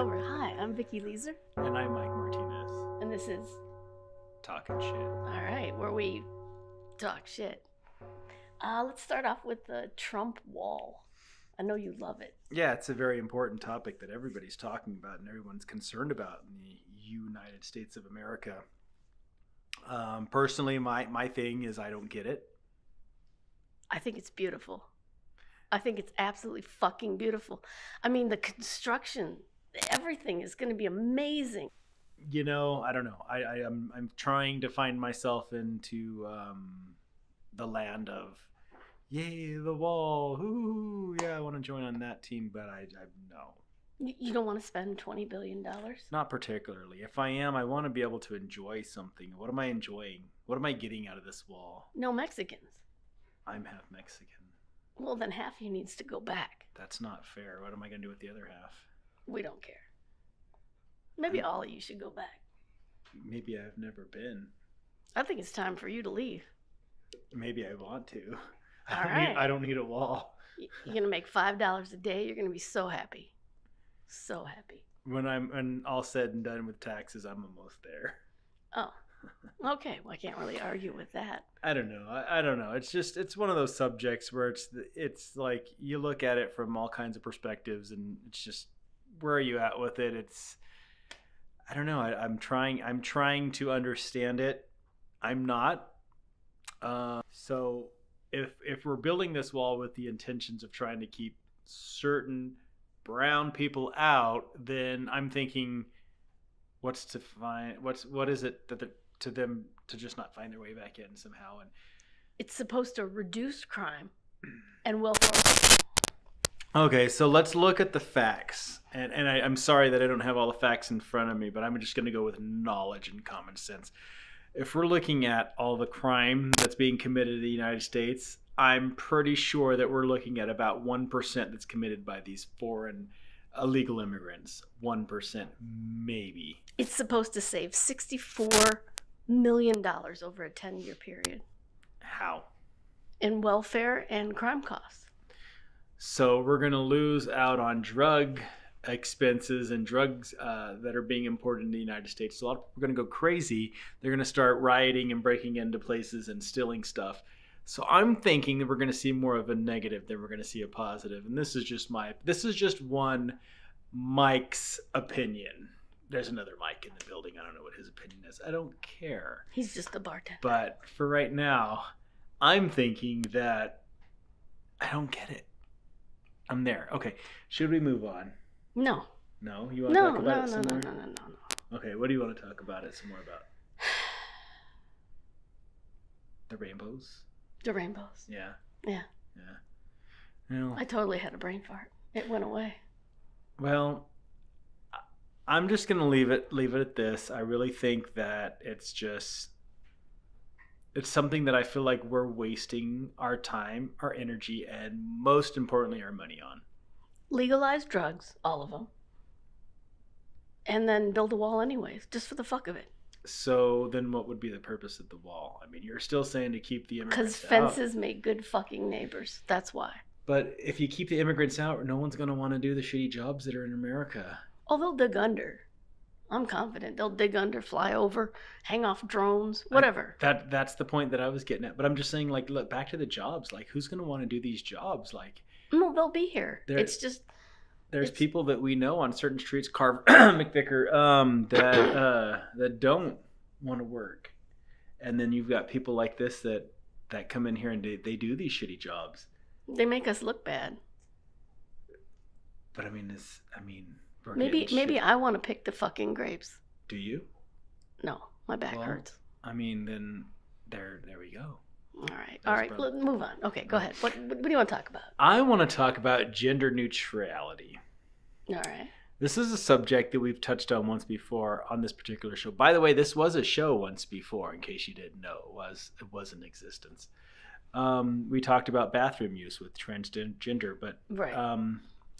over. Hi, I'm Vicky Leeser, And I'm Mike Martinez. and this is Talking shit. all right, where we talk shit. Let's start off with the Trump wall. I know you love it. Yeah, it's a very important topic that everybody's talking about and everyone's concerned about in the United States of America. Personally, my thing is I don't get it. I think it's beautiful. I think it's absolutely fucking beautiful. I mean, the construction, everything is going to be amazing. You know, I don't know. I'm trying to find myself into the land of, yay, the wall. Ooh, yeah, I want to join on that team, but I no. You don't want to spend $20 billion? Not particularly. If I am, I want to be able to enjoy something. What am I enjoying? What am I getting out of this wall? No Mexicans. I'm half Mexican. Well, then half you needs to go back. That's not fair. What am I going to do with the other half? We don't care. Maybe all of you should go back. Maybe I've never been. I think it's time for you to leave. Maybe I want to. All right. I don't need a wall. You're going to make $5 a day. You're going to be so happy. So happy. When all said and done with taxes, I'm almost there. Oh, okay. Well, I can't really argue with that. I don't know. I don't know. It's one of those subjects where it's like you look at it from all kinds of perspectives, and it's just, where are you at with it? I don't know. I'm trying to understand it. I'm not. So if we're building this wall with the intentions of trying to keep certain brown people out, then I'm thinking, what is it that to them to just not find their way back in somehow? And It's supposed to reduce crime and welfare. okay, so let's look at the facts. And I'm sorry that I don't have all the facts in front of me, but I'm just going to go with knowledge and common sense. If we're looking at all the crime that's being committed in the United States, I'm pretty sure that we're looking at about 1% that's committed by these foreign illegal immigrants. 1%, maybe. It's supposed to save $64 million over a 10-year period How? in welfare and crime costs. So we're going to lose out on drug expenses and drugs that are being imported into the United States. So a lot of people are going to go crazy. They're going to start rioting and breaking into places and stealing stuff. So I'm thinking that we're going to see more of a negative than we're going to see a positive. And this is just one Mike's opinion. There's another Mike in the building. I don't know what his opinion is. I don't care. He's just a bartender. But for right now, I'm thinking that I don't get it. I'm there. Okay. Should we move on? No. No? You want to talk about it some more? No. Okay. What do you want to talk about it some more about? The rainbows? The rainbows. Yeah. Yeah. Well, I totally had a brain fart. It went away. well, I'm just going to leave it at this. I really think that it's something that I feel like we're wasting our time, our energy, and most importantly, our money on. Legalize drugs, all of them. And then build a wall anyways, just for the fuck of it. So then what would be the purpose of the wall? I mean, you're still saying to keep the immigrants Because out. fences make good fucking neighbors. That's why. But if you keep the immigrants out, no one's going to want to do the shitty jobs that are in America. Oh, they'll dig under. I'm confident. They'll dig under, fly over, hang off drones, whatever. That's the point that I was getting at. But I'm just saying, like, look, back to the jobs. Like, who's going to want to do these jobs? Like, No, they'll be here. There's It's people that we know on certain streets, Carver, McVicker, that don't want to work. And then you've got people like this that come in here and they do these shitty jobs. They make us look bad. But I mean, we're Maybe getting shit. I want to pick the fucking grapes. Do you? No, my back Well, hurts. I mean, then there we go. All right. That's All right. probably- Move on. Okay, go ahead. What do you want to talk about? I want to talk about gender neutrality. All right. This is a subject that we've touched on once before on this particular show. By the way, this was a show once before, in case you didn't know. It was in existence. We talked about bathroom use with transgender, but Right.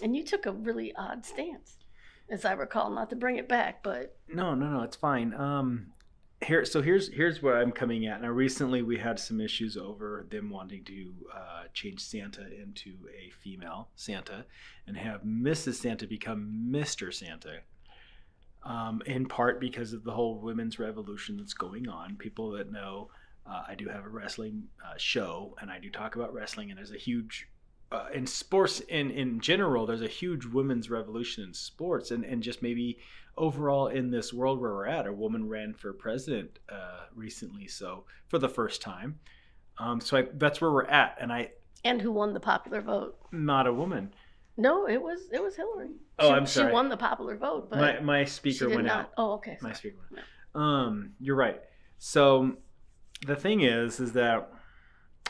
And you took a really odd stance, as I recall. Not to bring it back, but no, it's fine. Here's where I'm coming at. Now, recently we had some issues over them wanting to change Santa into a female Santa and have Mrs. Santa become Mr. Santa. in part because of the whole women's revolution that's going on. People that know, I do have a wrestling show, and I do talk about wrestling, and there's a huge in sports in general, there's a huge women's revolution in sports, and just maybe overall in this world where we're at. A woman ran for president recently, so for the first time. That's where we're at, And who won the popular vote? not a woman. No, it was Hillary. Oh, I'm sorry. She won the popular vote, but My speaker went out. Oh, okay. My Sorry. speaker went out. You're right. So the thing is that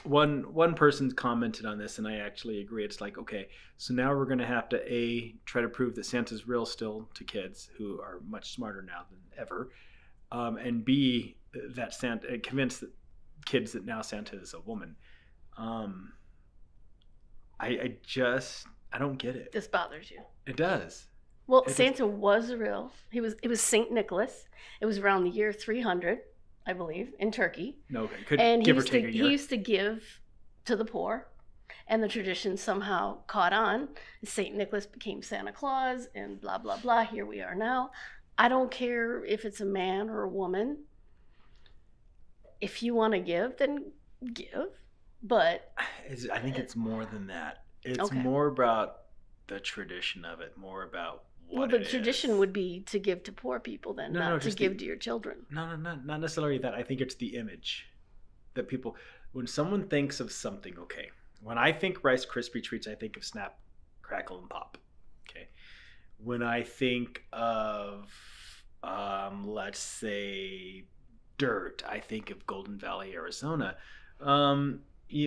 one person commented on this, and I actually agree. It's like, okay, so now we're going to have to try to prove that Santa's real still to kids who are much smarter now than ever, and B, that Santa convince kids that now Santa is a woman. I don't get it. This bothers you. It does. Well, Santa was real. It was Saint Nicholas. It was around the year 300, I believe, in Turkey. No, okay. Could And give or take a year. he used to give to the poor, and the tradition somehow caught on. Saint Nicholas became Santa Claus, and blah blah blah. Here we are now. I don't care if it's a man or a woman. If you want to give, then give. But I think it's more than that. It's Okay. more about the tradition of it, more about what the it tradition is. would be to give to poor people, then No, not no, to just give to your children. No, not necessarily that. I think it's the image that people, when someone thinks of something, okay, when I think Rice Krispie treats, I think of Snap, Crackle, and Pop. Okay. When I think of, let's say, dirt, I think of Golden Valley, Arizona.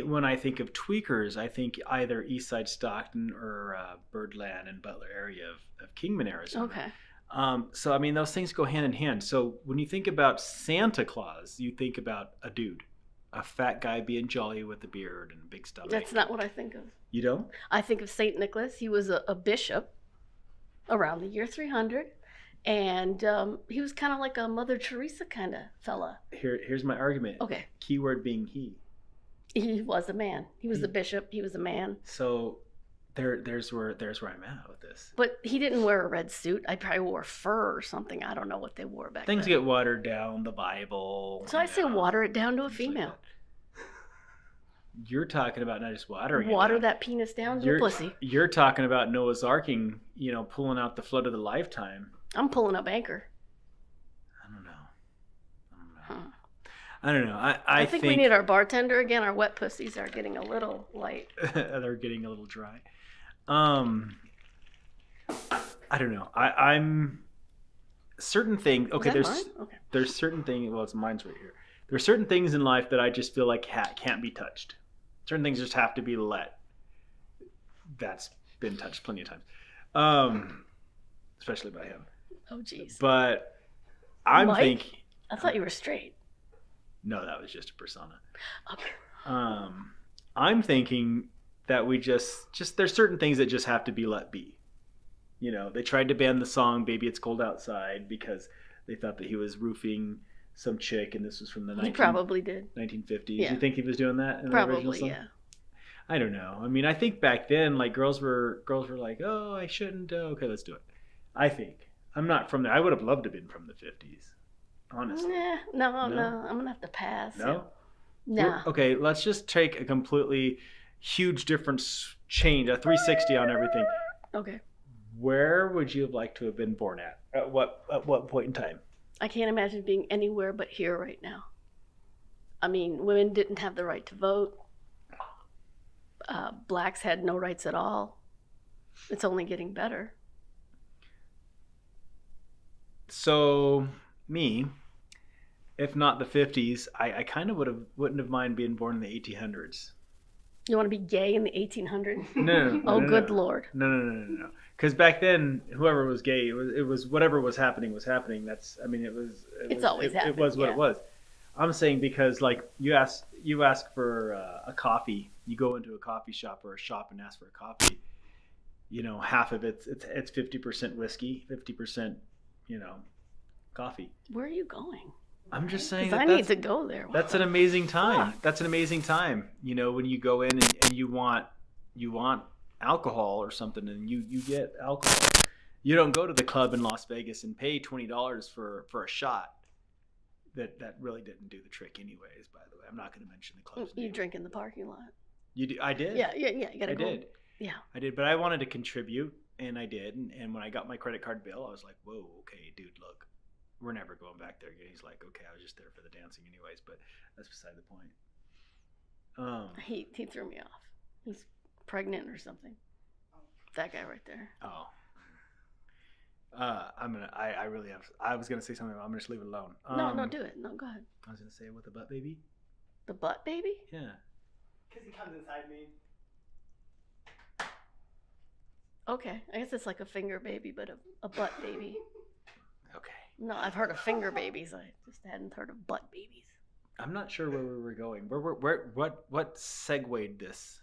When I think of tweakers, I think either Eastside Stockton or Birdland and Butler area of Kingman, Arizona. Okay. So, I mean, those things go hand in hand. So when you think about Santa Claus, you think about a dude, a fat guy being jolly with a beard and a big stomach. That's not what I think of. You don't? I think of Saint Nicholas. He was a bishop around the year 300, and he was kind of like a Mother Teresa kind of fella. Here's my argument. Okay. Keyword being he. He was a man. He was the bishop. He was a man. So there's where I'm at with this. But he didn't wear a red suit. I probably wore fur or something. I don't know what they wore back Things then. get watered down, the Bible. So I say water it down to a things like female. that. You're talking about not just watering Water it down. that penis down to a pussy. You're talking about Noah's Arking, pulling out the flood of the lifetime. I'm pulling up anchor. I don't know. Huh. I don't know. I think we need our bartender again. Our wet pussies are getting a little light. They're getting a little dry. I don't know. I'm certain things. Okay, Is that mine? Okay. there's certain things. Well, it's mine's right here. There's certain things in life that I just feel like can't be touched. Certain things just have to be let. That's been touched plenty of times, especially by him. Oh, jeez. But I'm Mike? thinking. I thought you were straight. No, that was just a persona. Okay. I'm thinking that we just there's certain things that just have to be let be. They tried to ban the song "Baby It's Cold Outside" because they thought that he was roofing some chick, and this was from the He probably did. 1950s. Yeah. You think he was doing that in the original Probably, song? yeah. I don't know. I mean, I think back then, like girls were like, "Oh, I shouldn't." Okay, let's do it. I think I'm not from there. I would have loved to have been from the 50s. Honestly. No. I'm gonna have to pass. No? Nah. Okay, let's just take a completely huge difference, change, a 360 on everything. Okay. Where would you have liked to have been born at? At what point in time? I can't imagine being anywhere but here right now. I mean, women didn't have the right to vote. Blacks had no rights at all. It's only getting better. So, me, if not the 50s, I kind of wouldn't have mind being born in the 1800s. You want to be gay in the 1800s? No. Oh, no, good no. Lord. No. Because back then, whoever was gay, it was whatever was happening was happening. It's always happened, It was what yeah. it was. I'm saying because like you ask for a coffee, you go into a coffee shop or a shop and ask for a coffee. Half of it's 50% whiskey, 50% coffee. Where are you going? I'm just saying Because I need to go there. that's an amazing time. Fuck. That's an amazing time. When you go in and you want alcohol or something, and you get alcohol, You don't go to the club in Las Vegas and pay $20 for a shot. That really didn't do the trick, anyways. By the way, I'm not going to mention the club's You name. drink in the parking lot. You do? I did. Yeah. You gotta I go. did. Yeah. I did, but I wanted to contribute, and I did. And when I got my credit card bill, I was like, "Whoa, okay, dude, look, we're never going back there again." He's like, "Okay, I was just there for the dancing, anyways." But that's beside the point. He threw me off. He's pregnant or something. That guy right there. Oh. I really have. I was gonna say something. But I'm gonna just leave it alone. No, do it. No, go ahead. I was gonna say with the butt baby. The butt baby? Yeah. Because he comes inside me. Okay, I guess it's like a finger baby, but a butt baby. Okay. No, I've heard of finger babies. I just hadn't heard of butt babies. I'm not sure where we were going. What segued this?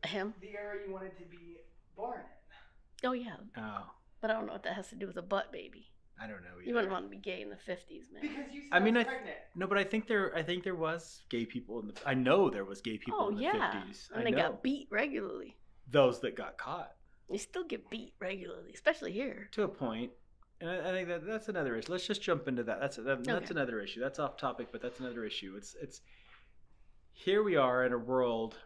Him? The era you wanted to be born in. Oh yeah, Oh, but I don't know what that has to do with a butt baby. I don't know. Either. You wouldn't want to be gay in the 50s, man. Because you said I mean, I was pregnant. No, but I think there was gay people in the. I know there was gay people Oh in the yeah, 50s. and I they know. got beat regularly. Those that got caught They still get beat regularly, especially here. to a point. And I think that's another issue. Let's just jump into that. That's Okay. another issue. That's off topic, but that's another issue. It's here we are in a world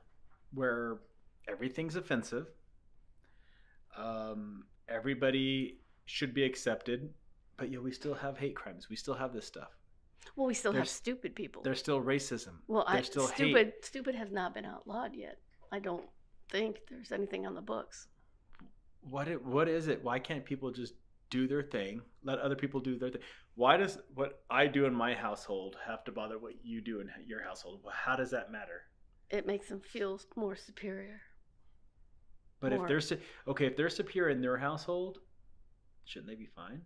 where everything's offensive. Everybody should be accepted, but we still have hate crimes. We still have this stuff. Well, we still have There's- stupid people. There's still racism. Well, There's still hate. stupid has not been outlawed yet. I don't think there's anything on the books. What is it? Why can't people just do their thing? Let other people do their thing. Why does what I do in my household have to bother what you do in your household? Well, how does that matter? It makes them feel more superior. But More. if they're superior in their household, shouldn't they be fine?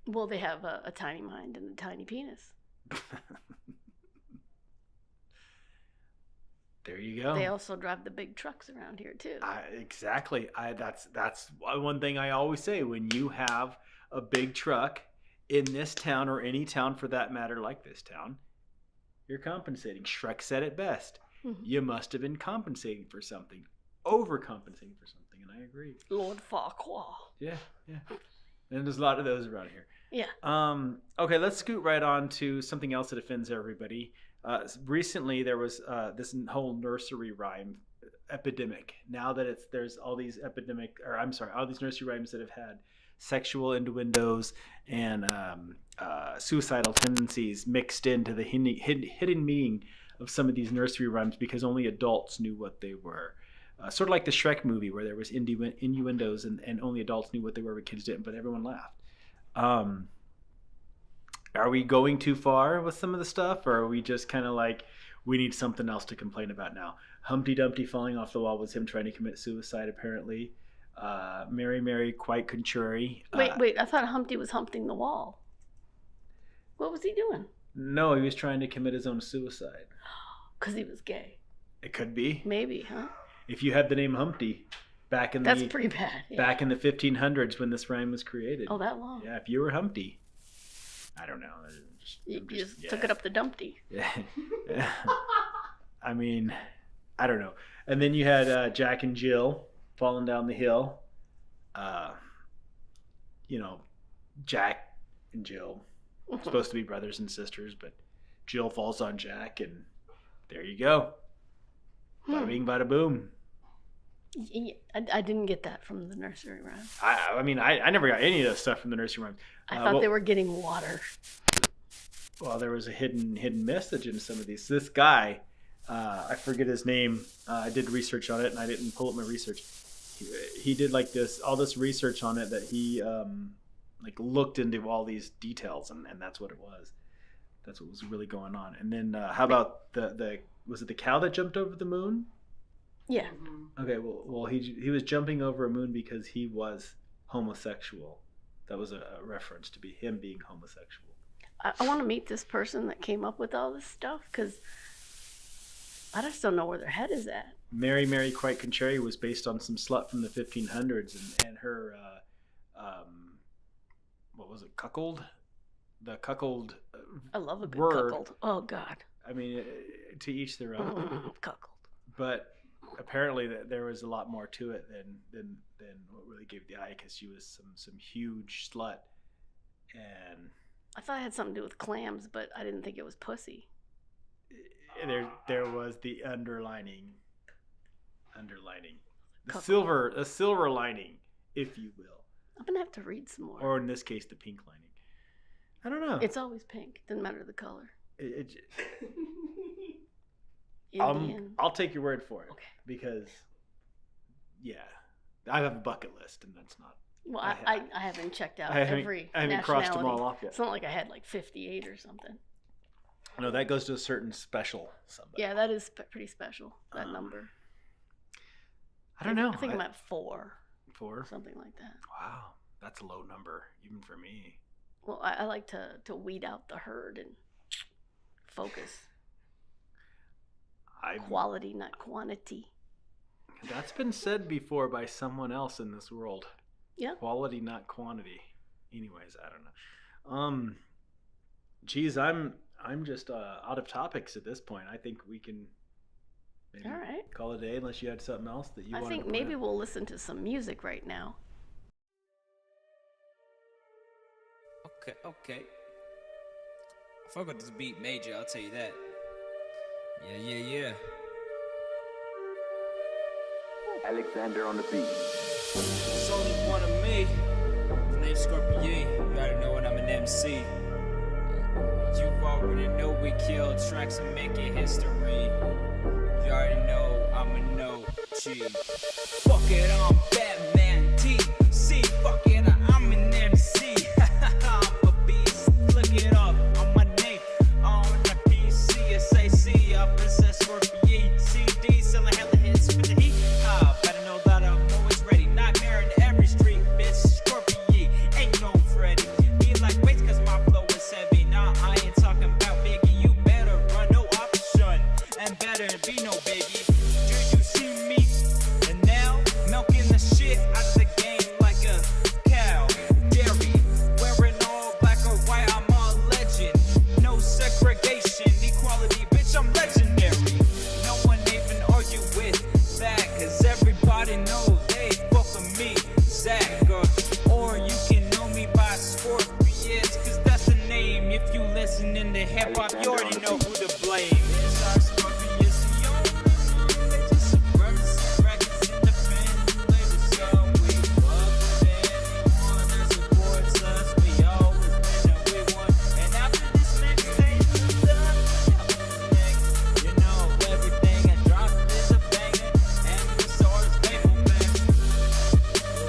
Well, they have a tiny mind and a tiny penis. There you go. They also drive the big trucks around here too. Exactly. That's one thing I always say. When you have a big truck in this town, or any town for that matter, like this town, you're compensating. Shrek said it best. Mhm. You must have been compensating for something, overcompensating for something, and I agree. Lord Farquaad. Yeah. And there's a lot of those around here. Yeah. Okay, let's scoot right on to something else that offends everybody. Recently, there was this whole nursery rhyme epidemic. Now that there's all these all these nursery rhymes that have had sexual innuendos and suicidal tendencies mixed into the hidden meaning of some of these nursery rhymes, because only adults knew what they were. Sort of like the Shrek movie, where there was innuendos and only adults knew what they were, but kids didn't, but everyone laughed. Are we going too far with some of the stuff, or are we just kind of like, we need something else to complain about now? Humpty Dumpty falling off the wall was him trying to commit suicide, apparently. Mary, quite contrary. Wait, I thought Humpty was humping the wall. What was he doing? No, he was trying to commit his own suicide. Because he was gay. It could be. Maybe, huh? If you had the name Humpty back in That's pretty bad. Yeah. back in the 1500s when this rhyme was created. Oh, that long? Yeah, if you were Humpty. I don't know. You just took it up the dumpty. Yeah. I mean, I don't know. And then you had Jack and Jill falling down the hill. Jack and Jill supposed to be brothers and sisters, but Jill falls on Jack, and there you go. Bada bing, bada boom. Yeah, I didn't get that from the nursery rhyme. I mean, I never got any of that stuff from the nursery rhymes. I thought they were getting water. Well, there was a hidden message in some of these. This guy, I forget his name. I did research on it, and I didn't pull up my research. He did all this research on it, that he looked into all these details, and that's what it was. That's what was really going on. And then how about was it the cow that jumped over the moon? Yeah. Okay, well he was jumping over a moon because he was homosexual. That was a reference to him being homosexual. I want to meet this person that came up with all this stuff, because I just don't know where their head is at. Mary, quite contrary was based on some slut from the 1500s, and her, what was it, cuckold? The cuckold. I love a good word. cuckold. Oh, God. I mean, to each their own. Cuckold. But apparently there was a lot more to it than what really gave the eye, because she was some huge slut. And I thought it had something to do with clams, but I didn't think it was pussy. there was the underlining, the Couple. silver lining, if you will, I'm gonna have to read some more. or in this case, the pink lining. I don't know. It's always pink. Doesn't matter the color. Indian. I'll take your word for it. Okay. Because, yeah, I have a bucket list, and that's not. Well, I haven't checked out I haven't every crossed them all nationality. off yet. It's not like I had like 58 or something. No, that goes to a certain special somebody. Yeah, that is pretty special, that number. I don't know. I think I'm at 4. 4? Something like that. Wow, that's a low number, even for me. Well, I like to weed out the herd and focus. Quality, not quantity. That's been said before by someone else in this world. Yeah. Quality, not quantity. Anyways, I don't know. Geez, I'm just out of topics at this point. I think we can maybe All right. call it a day, unless you had something else that you wanted to I think point maybe out. we'll listen to some music right now. Okay. Fuck with this beat major, I'll tell you that. Yeah. Alexander on the beat. There's only one of me. The name's Korpiu. You already know when I'm an MC. You already know we kill tracks and make it history. You already know I'm a no G. Fuck it, I'm Batman TC. Fuck it, I'm an MC. I'm a beast. Look it up on my name on the PC. SAC. I possess Scorpion CD. Selling hella hits with the heat. Better know that I'm always ready. Nightmare in every street, bitch. Scorpion ain't no Freddy. Be like weights cause my flow is heavy. Nah, I ain't talking about Biggie. You better run, no option. And better be no baby. Do you see me? And now, milking the shit out of the game like a cow. Dairy, wearing all black or white, I'm a legend. No segregation, equality, bitch, I'm legendary. No one even argue with that, cause everybody know they fuck with me, Zach. Or you can know me by Scorpius, cause that's the name. If you listening to hip hop, you already know who to blame. It's our Scorpius, the only one that just supremacy records independent labels. So we fuck with anyone that supports us. We always win and we won. And after this mixtape is done, you know everything I drop is a banger. And the source label bang.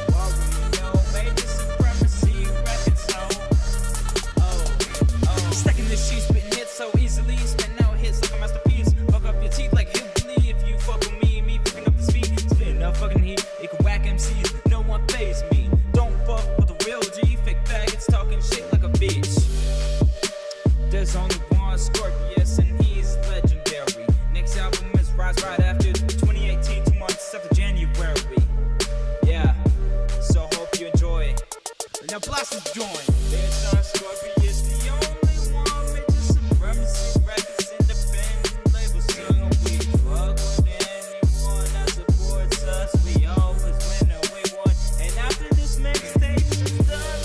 You already know major supremacy records. Stacking the sheets, spitting hits so easily. Spitting out hits like a masterpiece. Fuck up your teeth like hillbilly. If you fuck with me picking up the speed. Spitting up fucking heat. It can whack MCs. No one faze me. Don't fuck with a real G. Fake faggots talking shit like a bitch. There's only one Scorpius and he's legendary. Next album is Rise right after 2018, 2 months after January. Yeah, so hope you enjoy. Now blast this joint. Bitch, our Scorpius, the only one. Major supremacy records, independent labels. So we fuck with anyone that supports us. We always win and we won. And after this mixtape is done,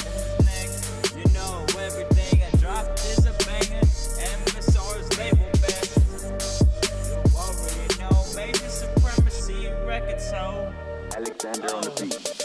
who's next? You know everything I drop is a banger. MSR's label best. You already know major supremacy records. So Alexander on the beat.